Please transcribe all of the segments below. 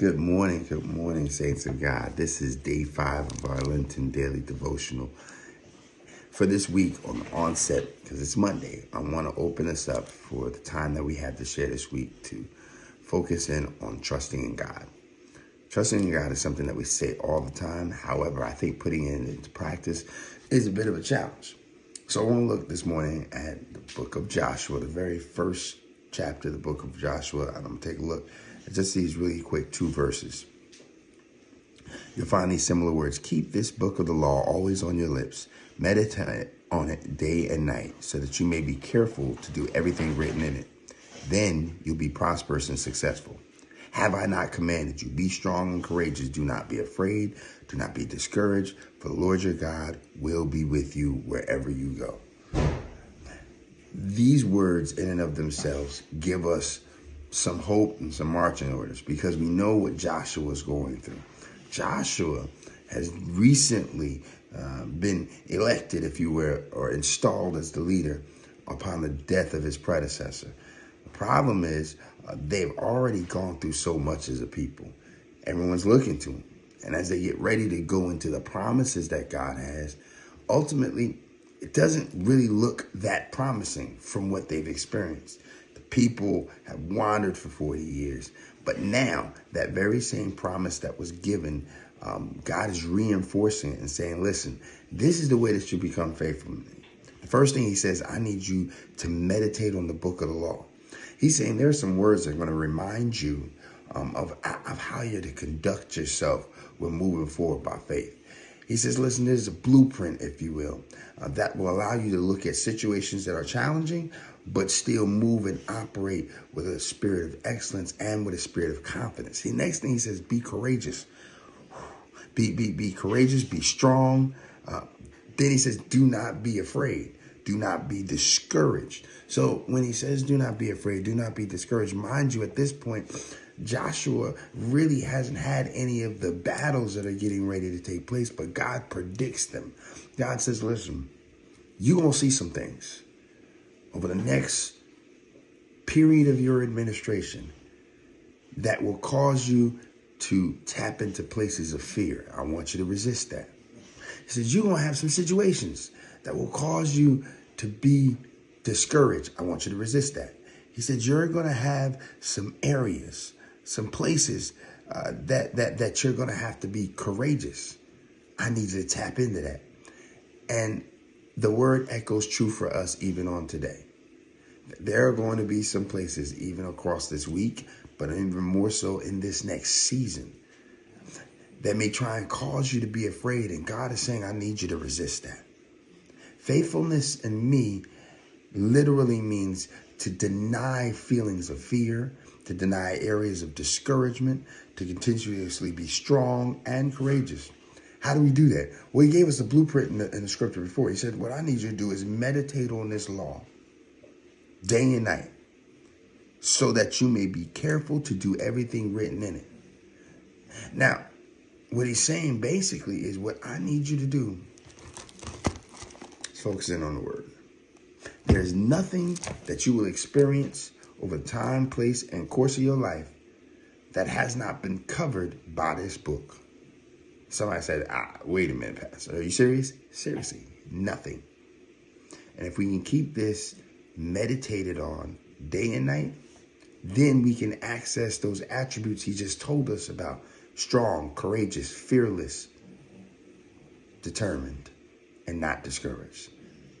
Good morning, saints of God. This is day 5 of our Lenten daily devotional. For this week on the onset, because it's Monday, I want to open us up for the time that we have to share this week to focus in on trusting in God. Trusting in God is something that we say all the time. However, I think putting it into practice is a bit of a challenge. So I want to look this morning at the book of Joshua, the very first chapter of the book of Joshua. And I'm going to take a look at just these really quick 2 verses. You'll find these similar words. Keep this book of the law always on your lips. Meditate on it day and night so that you may be careful to do everything written in it. Then you'll be prosperous and successful. Have I not commanded you? Be strong and courageous. Do not be afraid. Do not be discouraged. For the Lord your God will be with you wherever you go. These words in and of themselves give us some hope and some marching orders because we know what Joshua is going through. Joshua has recently been elected, if you will, or installed as the leader upon the death of his predecessor. The problem is they've already gone through so much as a people. Everyone's looking to them. And as they get ready to go into the promises that God has, ultimately, it doesn't really look that promising from what they've experienced. The people have wandered for 40 years. But now, that very same promise that was given, God is reinforcing it and saying, listen, this is the way that you become faithful to me. The first thing he says, I need you to meditate on the book of the law. He's saying there are some words that are going to remind you of how you're to conduct yourself when moving forward by faith. He says, listen, there's a blueprint, if you will, that will allow you to look at situations that are challenging, but still move and operate with a spirit of excellence and with a spirit of confidence. The next thing he says, be courageous. Be courageous, be strong. Then he says, do not be afraid. Do not be discouraged. So when he says, do not be afraid, do not be discouraged, mind you, at this point, Joshua really hasn't had any of the battles that are getting ready to take place, but God predicts them. God says, listen, you're going to see some things over the next period of your administration that will cause you to tap into places of fear. I want you to resist that. He says, you're going to have some situations that will cause you to be discouraged. I want you to resist that. He said, you're going to have some areas, some places that you're going to have to be courageous. I need you to tap into that. And the word echoes true for us even on today. There are going to be some places even across this week, but even more so in this next season, that may try and cause you to be afraid. And God is saying, I need you to resist that. Faithfulness in me literally means to deny feelings of fear, to deny areas of discouragement, to continuously be strong and courageous. How do we do that? Well, he gave us a blueprint in the scripture before. He said, what I need you to do is meditate on this law day and night so that you may be careful to do everything written in it. Now, what he's saying basically is what I need you to do is focus in on the word. There's nothing that you will experience over time, place, and course of your life that has not been covered by this book. Somebody said, wait a minute, Pastor. Are you serious? Seriously, nothing. And if we can keep this meditated on day and night, then we can access those attributes he just told us about. Strong, courageous, fearless, determined, and not discouraged.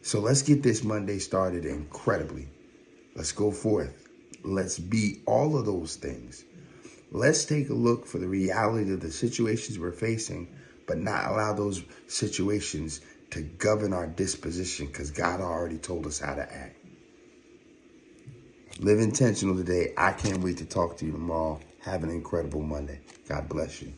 So let's get this Monday started incredibly. Let's go forth. Let's be all of those things. Let's take a look for the reality of the situations we're facing, but not allow those situations to govern our disposition because God already told us how to act. Live intentional today. I can't wait to talk to you tomorrow. Have an incredible Monday. God bless you.